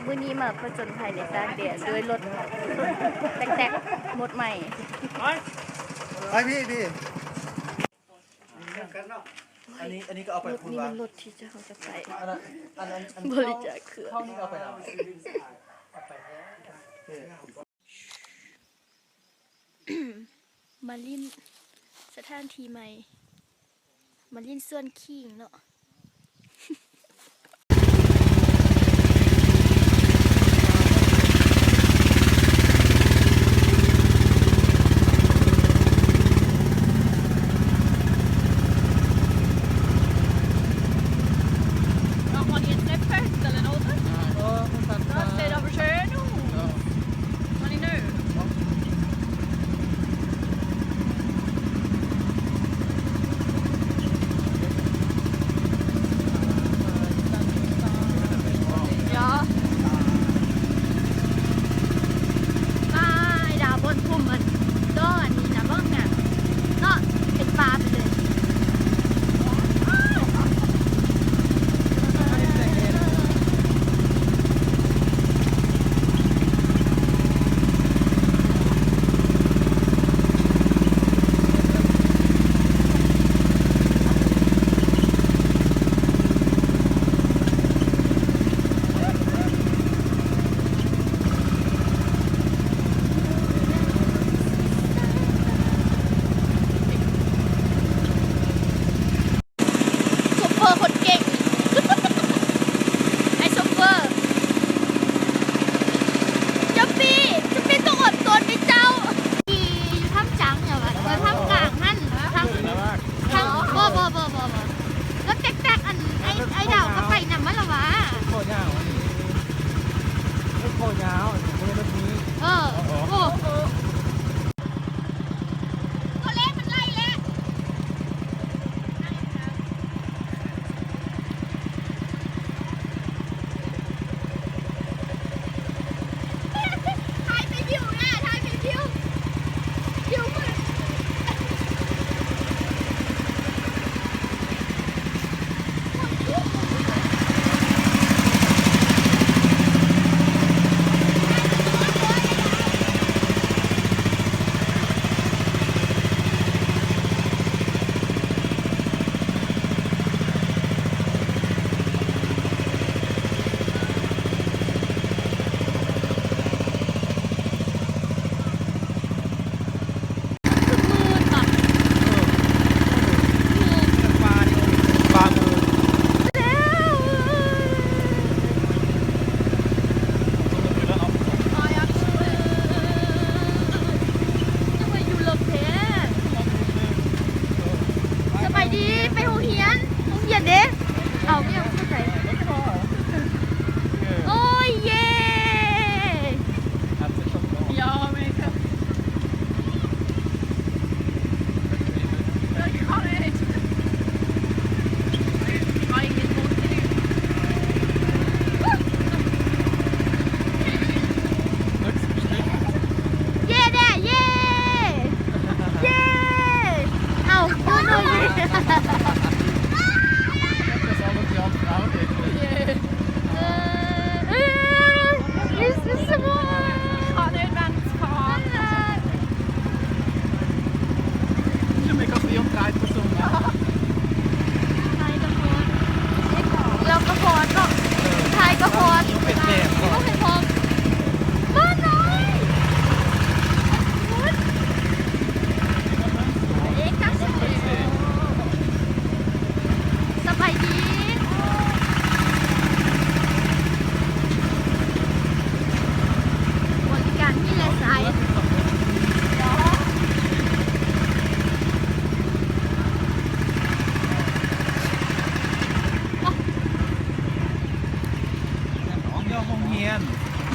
มื้อนี้มาผจญภัยในตากแดดด้วยรถแตกๆหมดใหม่ไปพี่อันนี้ก็เอาไป รถ คุณ นี้ วะ มันรถที่จะเขาจะไป อัน บริจาคเครื่อง เข้านี่เอาไปแล้ว มาลิ้นสถานที่ใหม่มาลิ้นส่วนขิงเนาะ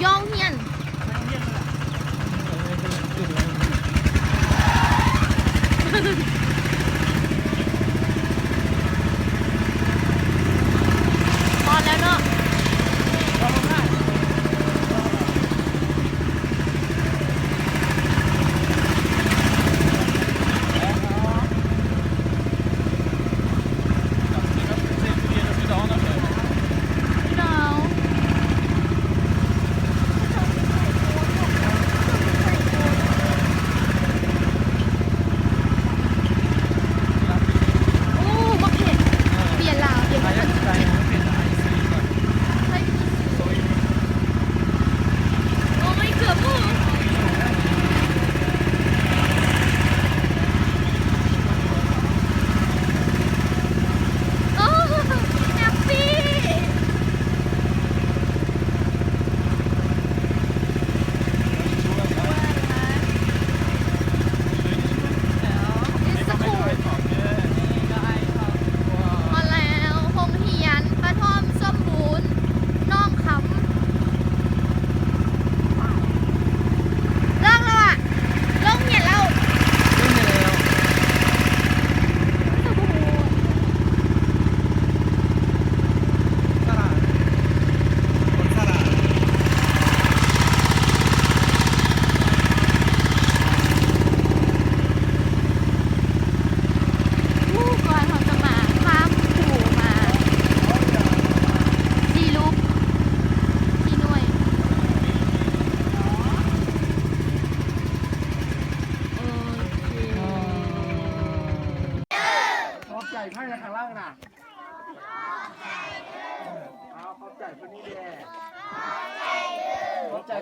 ย่องเฮียนพอแล้วเนาะ เ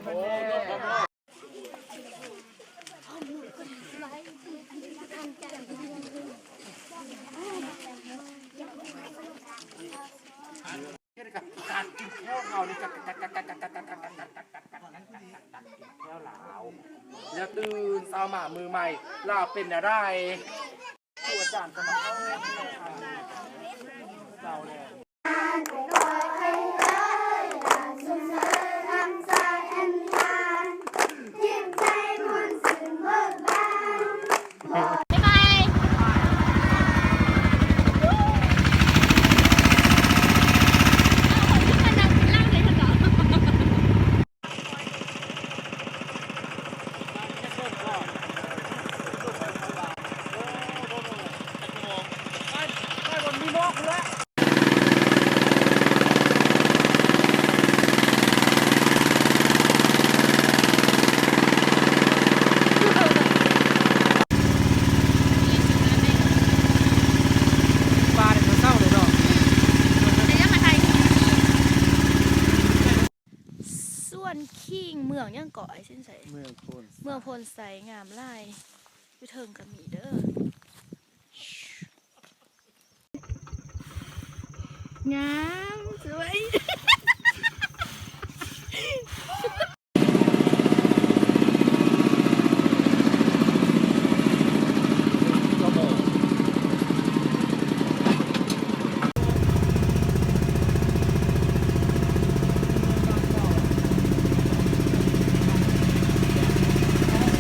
การกินแค่เรานี่กัดแค่เหลาแล้วตื่นเช้ามามือใหม่ลาเป็นอะไรตัวจานสมัครเข้าเจ้าเลยส่วนขิงเมืองยังเกาะไอ้สินใส เมืองพล เมืองพลใสงามไล่อยู่เทิงกับมีเด้อ งามสวย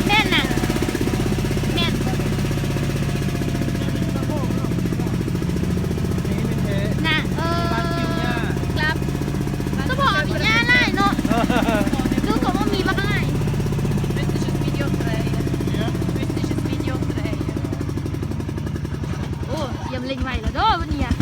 แม่นน่ะแม่นน่ะครับก็บอกมีย่าไล่เนาะดูก็ว่ามีบ้างไล่โอ้ยำเล็งไว้แล้วเด้อวันนี้อะ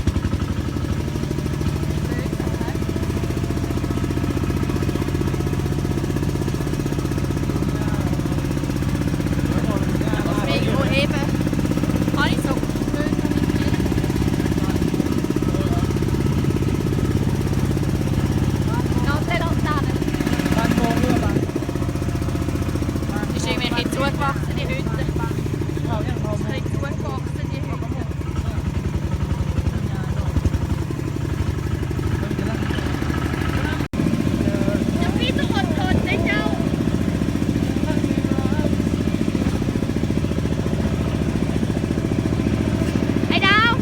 พี่ต้องอดทนนะเจ้าไอ้ดาว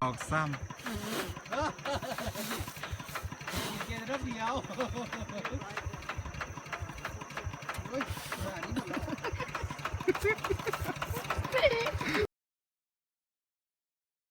ออกซ้ำเกียร์รถเดียว